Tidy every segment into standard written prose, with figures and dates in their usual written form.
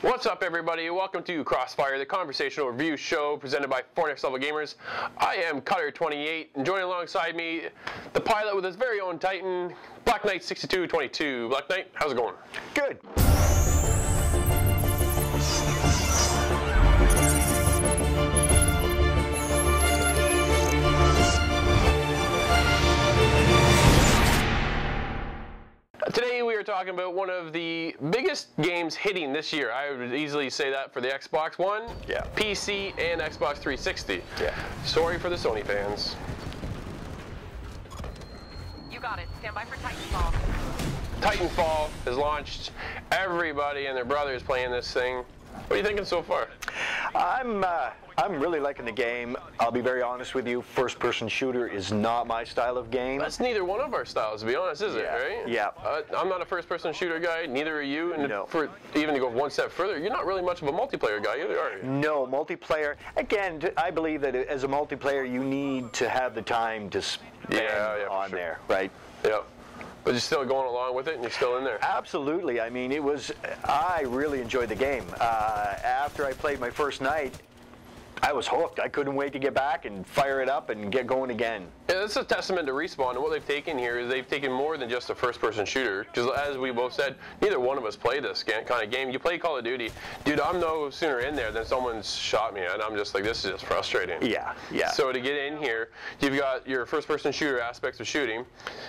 What's up, everybody? Welcome to CrossFire, the conversational review show presented by 4 Next Level Gamers. I am Cutter28, and joining alongside me, the pilot with his very own Titan, Black Knight 6222. Black Knight, how's it going? Good. Today we are talking about one of the biggest games hitting this year. I would easily say that for the Xbox One, PC, and Xbox 360. Yeah. Sorry for the Sony fans. You got it. Stand by for Titanfall. Titanfall has launched. Everybody and their brother is playing this thing. What are you thinking so far? I'm really liking the game. I'll be very honest with you. First-person shooter is not my style of game. That's neither one of our styles, to be honest, is it? Right? Yeah. I'm not a first-person shooter guy. Neither are you. And no. For even to go one step further, you're not really much of a multiplayer guy either, are you? No, multiplayer. Again, I believe that as a multiplayer, you need to have the time to spend on there, right? Yeah. But you're still going along with it, and you're still in there. Absolutely. I mean, I really enjoyed the game. After I played my first night, I was hooked. I couldn't wait to get back and fire it up and get going again. Yeah, that's a testament to Respawn, and what they've taken here is they've taken more than just a first-person shooter. Because as we both said, neither one of us play this kind of game. You play Call of Duty, dude, I'm no sooner in there than someone's shot me, and I'm just like, this is just frustrating. Yeah, yeah. So to get in here, you've got your first-person shooter aspects of shooting.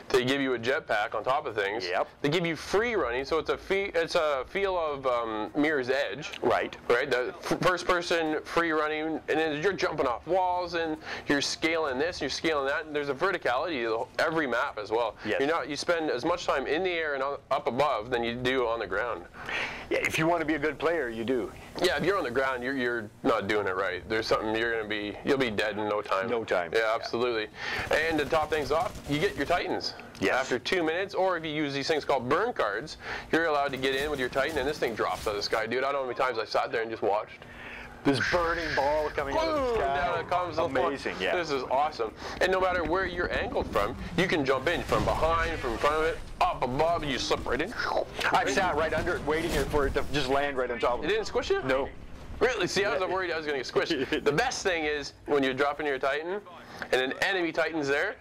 They give you a jetpack on top of things. Yep. They give you free running, so it's a feel of Mirror's Edge. Right. Right. The first-person free running, and then you're jumping off walls, and you're scaling this, you're scaling that. And there's a verticality to every map as well. Yes. You spend as much time in the air and up above than you do on the ground. Yeah, if you want to be a good player, you do. Yeah, if you're on the ground, you're not doing it right. There's something you'll be dead in no time. No time. Yeah, absolutely. Yeah. And to top things off, you get your Titans. Yes. After 2 minutes, or if you use these things called burn cards, you're allowed to get in with your Titan, and this thing drops out of the sky. Dude, I don't know how many times I sat there and just watched. This burning ball coming out of the sky. Down it comes. Amazing, yeah. This is awesome. And no matter where you're angled from, you can jump in from behind, from in front of it, up above, and you slip right in. I sat right under it, waiting for it to just land right on top of It it. didn't squish you? No. Really? See, I was worried I was going to get squished. The best thing is when you're dropping your Titan, and an enemy Titan's there,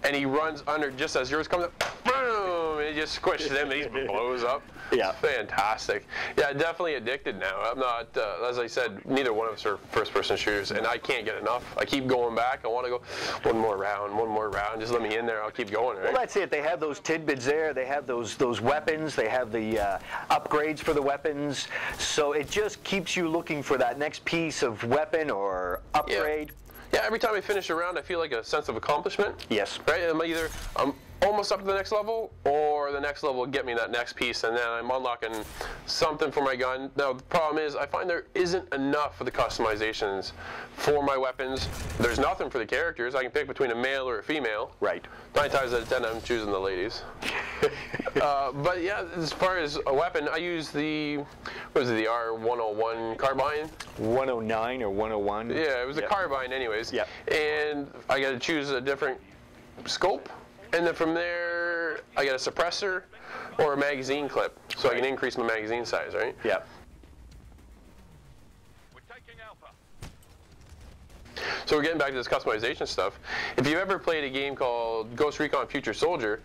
and he runs under just as yours comes up, boom, and he just squishes him, and he blows up. Yeah. It's fantastic. Yeah, definitely addicted now. I'm not, as I said, neither one of us are first-person shooters, and I can't get enough. I keep going back. I want to go one more round. Just let me in there. I'll keep going, right? Well, that's it. They have those tidbits there. They have those weapons. They have the upgrades for the weapons. So it just keeps you looking for that next piece of weapon or upgrade. Yeah, every time I finish a round, I feel like a sense of accomplishment. Yes. Right? I'm almost up to the next level, or the next level will get me that next piece, and then I'm unlocking something for my gun. Now, the problem is, I find there isn't enough for the customizations for my weapons. There's nothing for the characters. I can pick between a male or a female. Right. 9 times out of 10, I'm choosing the ladies. But yeah, as far as a weapon, I use the R101 carbine? 109 or 101? Yeah, it was a carbine anyways. Yeah. And I got to choose a different scope. And then from there, I got a suppressor or a magazine clip, so I can increase my magazine size, right? Yeah. So we're getting back to this customization stuff. If you've ever played a game called Ghost Recon Future Soldier,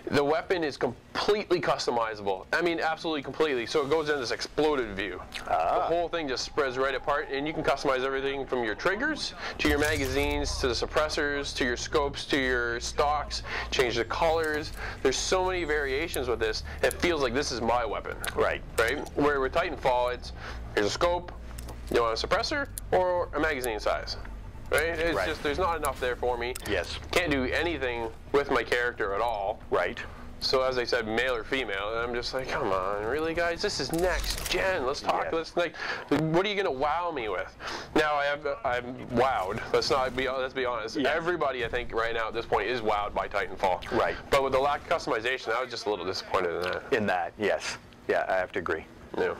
the weapon is completely customizable. I mean, absolutely completely. So it goes in this exploded view. The whole thing just spreads right apart, and you can customize everything from your triggers, to your magazines, to the suppressors, to your scopes, to your stocks, change the colors. There's so many variations with this, it feels like this is my weapon. Right. Right? Where with Titanfall, here's a scope, you want a suppressor, or a magazine size. Right? It's just, there's not enough there for me. Yes. Can't do anything with my character at all. Right. So as I said, male or female, and I'm just like, come on, really, guys? This is next gen. Let's talk. Yeah. Let's what are you gonna wow me with? Now I'm wowed. Let's be honest. Yes. Everybody, I think, right now at this point is wowed by Titanfall. Right. But with the lack of customization, I was just a little disappointed in that. In that, yes. Yeah, I have to agree. Yeah.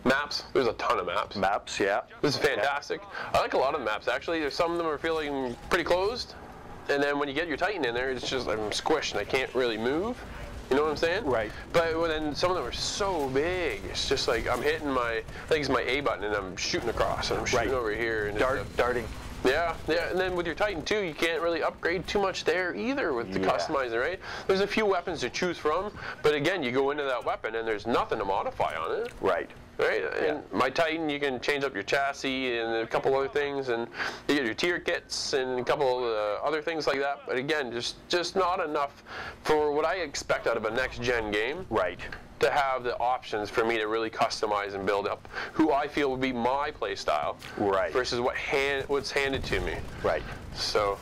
Maps, there's a ton of maps. Maps, yeah. This is fantastic. I like a lot of the maps, actually. There's some of them are feeling pretty closed. And then when you get your Titan in there, it's just I'm squished and I can't really move. You know what I'm saying? Right. But then some of them are so big. It's just like I'm hitting I think it's my A button, and I'm shooting across, and I'm shooting over here. And Darting. Yeah, and then with your Titan 2, you can't really upgrade too much there either with the customizing, right? There's a few weapons to choose from, but again, you go into that weapon, and there's nothing to modify on it. Right. Right, and my Titan, you can change up your chassis and a couple other things, and you get your tier kits and a couple of other things like that. But again, just not enough for what I expect out of a next-gen game. Right. To have the options for me to really customize and build up who I feel would be my play style. Right. Versus what's handed to me. Right. So,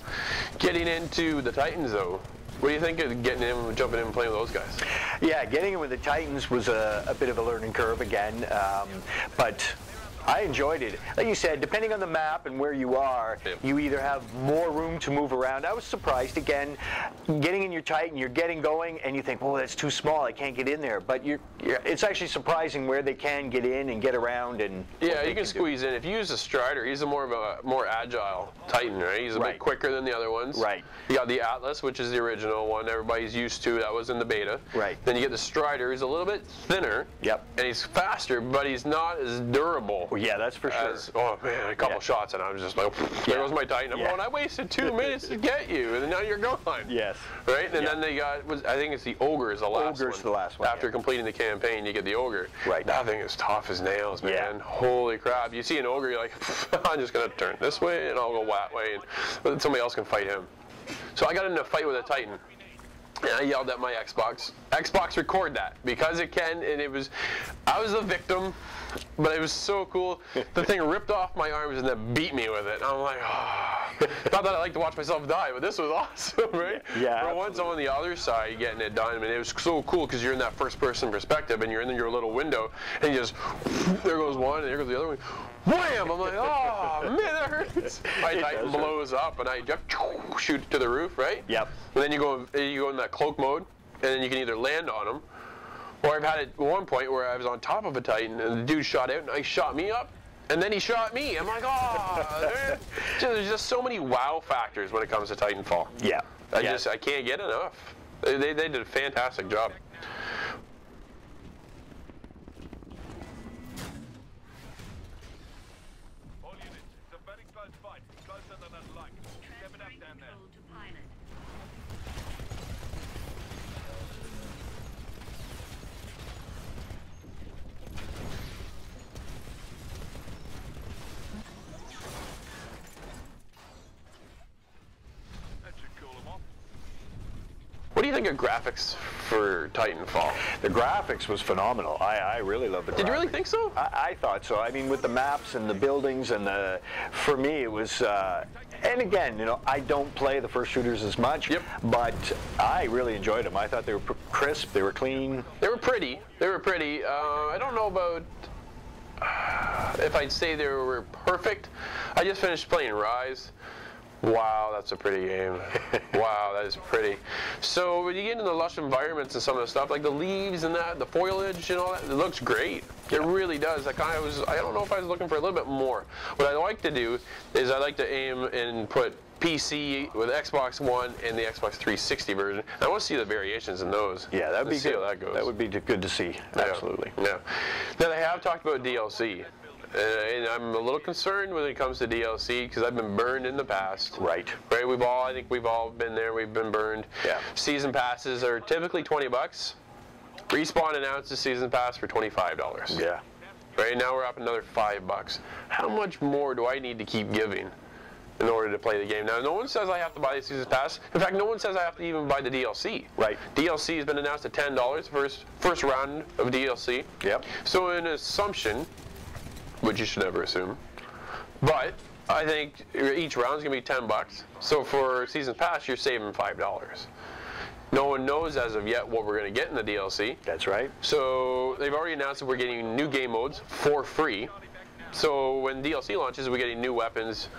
getting into the Titans though. What do you think of jumping in and playing with those guys? Yeah, getting in with the Titans was a bit of a learning curve again, but I enjoyed it. Like you said, depending on the map and where you are, you either have more room to move around. I was surprised, again, getting in your Titan, you're getting going, and you think, well, that's too small, I can't get in there. But it's actually surprising where they can get in and get around. And yeah, you can squeeze in. If you use the Strider, he's a more agile Titan, right? He's a bit quicker than the other ones. Right. You got the Atlas, which is the original one everybody's used to. That was in the beta. Right. Then you get the Strider. He's a little bit thinner. Yep. And he's faster, but he's not as durable. Well, yeah, that's for sure. Oh man, a couple shots and I was just like, there goes my Titan. I'm going, I wasted 2 minutes to get you, and now you're gone. Yes. Right? And then they got, I think it's the Ogre is the last one. Ogre's the last one. After completing the campaign, you get the Ogre. Right. That thing is tough as nails, man. Holy crap. You see an Ogre, you're like, I'm just going to turn this way, and I'll go that way, and somebody else can fight him. So I got in a fight with a Titan. And I yelled at my Xbox. Xbox record that because it can, and I was the victim, but it was so cool. The thing ripped off my arms and then beat me with it. I'm like, oh. Not that I like to watch myself die, but this was awesome, right? Yeah. For once on the other side, getting it done, and it was so cool because you're in that first-person perspective, and you're in your little window, and you just, there goes one, and there goes the other one. Wham! I'm like, oh man, that hurts. My Titan blows up, and I just shoot to the roof, right? Yep. And then you go in that cloak mode, and then you can either land on them, or I've had it at one point where I was on top of a Titan, and the dude shot out, and he shot me up, and then he shot me. I'm like, oh, there's just so many wow factors when it comes to Titanfall. Yeah. I can't get enough. They did a fantastic job. What do you think of graphics for Titanfall? The graphics was phenomenal. I really loved the graphics. Did you really think so? I thought so. I mean, with the maps and the buildings and for me it was, and again, you know, I don't play the first shooters as much, but I really enjoyed them. I thought they were crisp, they were clean. They were pretty. They were pretty. I don't know about if I'd say they were perfect. I just finished playing Rise. Wow, that's a pretty game. Wow, that is pretty. So when you get into the lush environments and some of the stuff, like the leaves and that, the foliage and all that, it looks great. It really does. I don't know if I was looking for a little bit more. What I like to do is I like to aim and put PC with Xbox One and the Xbox 360 version. I want to see the variations in those. Yeah, that'd be good. See how that goes. That would be good to see. Absolutely. Yeah. Now they have talked about DLC. And I'm a little concerned when it comes to DLC because I've been burned in the past. Right. Right. I think we've all been there. We've been burned. Yeah. Season passes are typically $20. Respawn announced the season pass for $25. Yeah. Right now we're up another $5. How much more do I need to keep giving in order to play the game? Now, no one says I have to buy the season pass. In fact, no one says I have to even buy the DLC. Right. DLC has been announced at $10 first round of DLC. Yep. So in assumption, which you should never assume, but I think each round is going to be $10. So for season pass, you're saving $5. No one knows as of yet what we're going to get in the DLC. That's right. So they've already announced that we're getting new game modes for free. So when DLC launches, we're getting new weapons.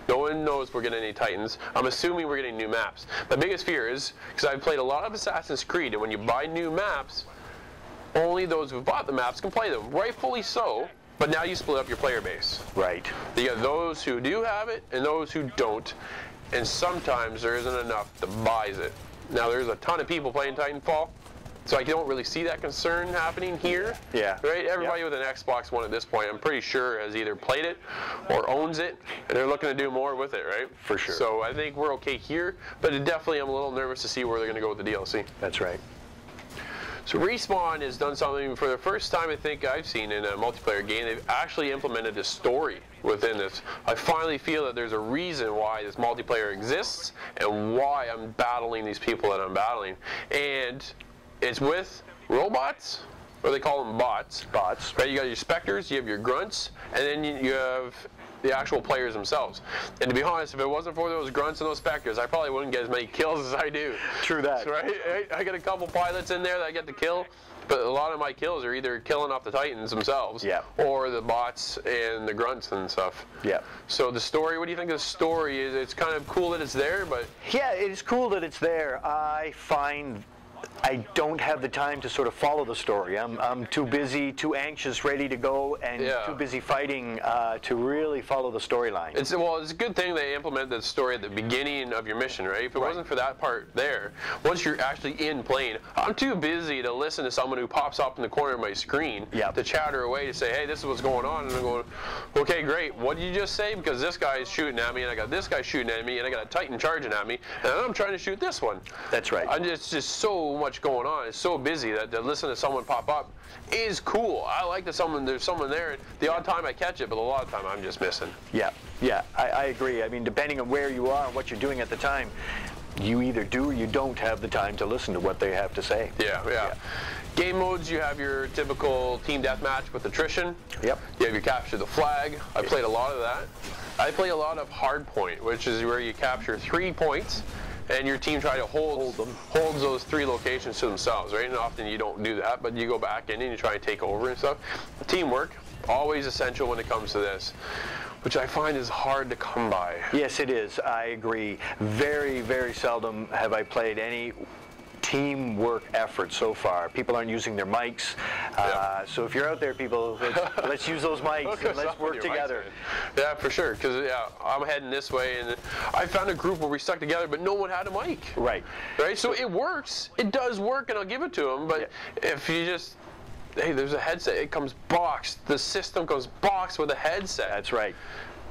No one knows we're getting any Titans. I'm assuming we're getting new maps. My biggest fear is, because I've played a lot of Assassin's Creed, and when you buy new maps, only those who've bought the maps can play them. Rightfully so. But now you split up your player base. Right. You got those who do have it and those who don't. And sometimes there isn't enough that buys it. Now there's a ton of people playing Titanfall. So I don't really see that concern happening here. Yeah. Right? Everybody with an Xbox One at this point, I'm pretty sure, has either played it or owns it, and they're looking to do more with it, right? For sure. So I think we're okay here, but definitely I'm a little nervous to see where they're going to go with the DLC. That's right. So Respawn has done something for the first time I think I've seen in a multiplayer game. They've actually implemented a story within this. I finally feel that there's a reason why this multiplayer exists and why I'm battling these people that I'm battling. And it's with robots, or they call them bots. Bots. Right? You got your specters, you have your grunts, and then you have the actual players themselves. And to be honest, if it wasn't for those grunts and those specters, I probably wouldn't get as many kills as I do. True that. Right? I got a couple pilots in there that I get to kill, but a lot of my kills are either killing off the Titans themselves, or the bots and the grunts and stuff. Yeah. So the story, what do you think of the story? It's kind of cool that it's there, but... Yeah, it is cool that it's there. I find I don't have the time to sort of follow the story. I'm too busy, too anxious, ready to go, and too busy fighting to really follow the storyline. It's a good thing they implement the story at the beginning of your mission, right? If it wasn't for that part there, once you're actually in plane, I'm too busy to listen to someone who pops up in the corner of my screen to chatter away to say, hey, this is what's going on, and I'm going, okay, great, what did you just say? Because this guy is shooting at me, and I got this guy shooting at me, and I got a Titan charging at me, and I'm trying to shoot this one. That's right. It's just so much going on. It's so busy that to listen to someone pop up is cool. I like that there's someone there. The odd time I catch it, but a lot of time I'm just missing. Yeah, I agree. I mean, depending on where you are and what you're doing at the time, you either do or you don't have the time to listen to what they have to say. Yeah. Game modes, you have your typical team deathmatch with attrition. Yep. You have your capture the flag. I played a lot of that. I play a lot of hardpoint, which is where you capture 3 points and your team try to holds those 3 locations to themselves, right? And often you don't do that, but you go back in and you try and take over and stuff. Teamwork, always essential when it comes to this, which I find is hard to come by. Yes, it is. I agree. Very, very seldom have I played any teamwork effort so far. People aren't using their mics. So if you're out there, people, let's use those mics and let's work together. Yeah, for sure. Because I'm heading this way, and I found a group where we stuck together, but no one had a mic. Right. So it works. It does work, and I'll give it to them. But if you just, hey, there's a headset. It comes boxed. The system comes boxed with a headset. That's right.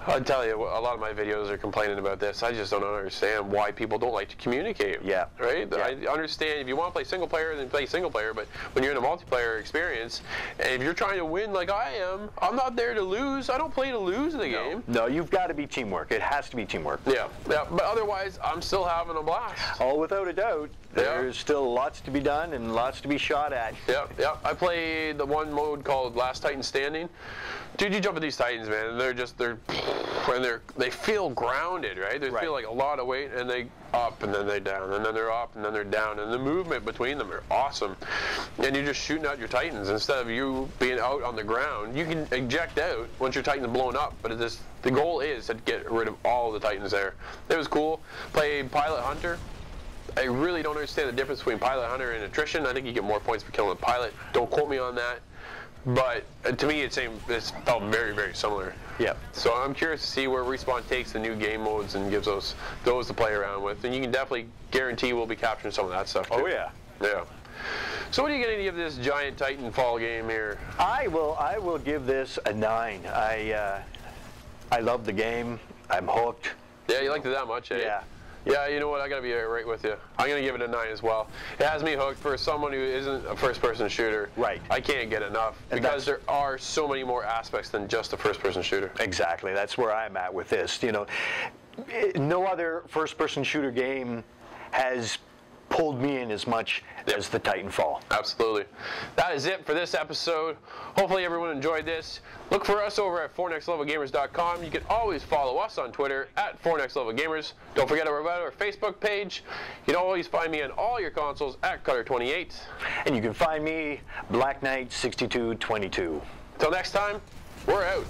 I'll tell you, a lot of my videos are complaining about this. I just don't understand why people don't like to communicate. Yeah. Right? Yeah. I understand if you want to play single player, then play single player, but when you're in a multiplayer experience, and if you're trying to win like I am, I'm not there to lose. I don't play to lose in the game. No, you've got to be teamwork. It has to be teamwork. Yeah, but otherwise, I'm still having a blast. Oh, without a doubt. There's still lots to be done and lots to be shot at. Yeah. I played the one mode called Last Titan Standing. Dude, you jump at these Titans, man, and they feel grounded, right? They feel like a lot of weight, and they up and then they down, and then they're up and then they're down, and the movement between them are awesome. And you're just shooting out your Titans instead of you being out on the ground. You can eject out once your Titan's blown up, but the goal is to get rid of all the Titans there. It was cool. Played Pilot Hunter. I really don't understand the difference between Pilot Hunter and attrition. I think you get more points for killing a pilot. Don't quote me on that. But to me, it felt very, very similar. Yeah. So I'm curious to see where Respawn takes the new game modes and gives those to play around with. And you can definitely guarantee we'll be capturing some of that stuff too. Oh yeah. Yeah. So what are you going to give this giant Titanfall game here? I will give this a 9. I love the game. I'm hooked. Yeah, you liked it that much, eh? Yeah. Yeah, you know what? I gotta be right with you. I'm gonna give it a 9 as well. It has me hooked. For someone who isn't a first-person shooter, right? I can't get enough because there are so many more aspects than just a first-person shooter. Exactly. That's where I'm at with this. You know, no other first-person shooter game has pulled me in as much as the Titanfall. Absolutely. That is it for this episode. Hopefully everyone enjoyed this. Look for us over at 4nextlevelgamers.com. You can always follow us on Twitter at 4nextlevelgamers. Don't forget about our Facebook page. You can always find me on all your consoles at Cutter28. And you can find me Black Knight 6222. Till next time, we're out.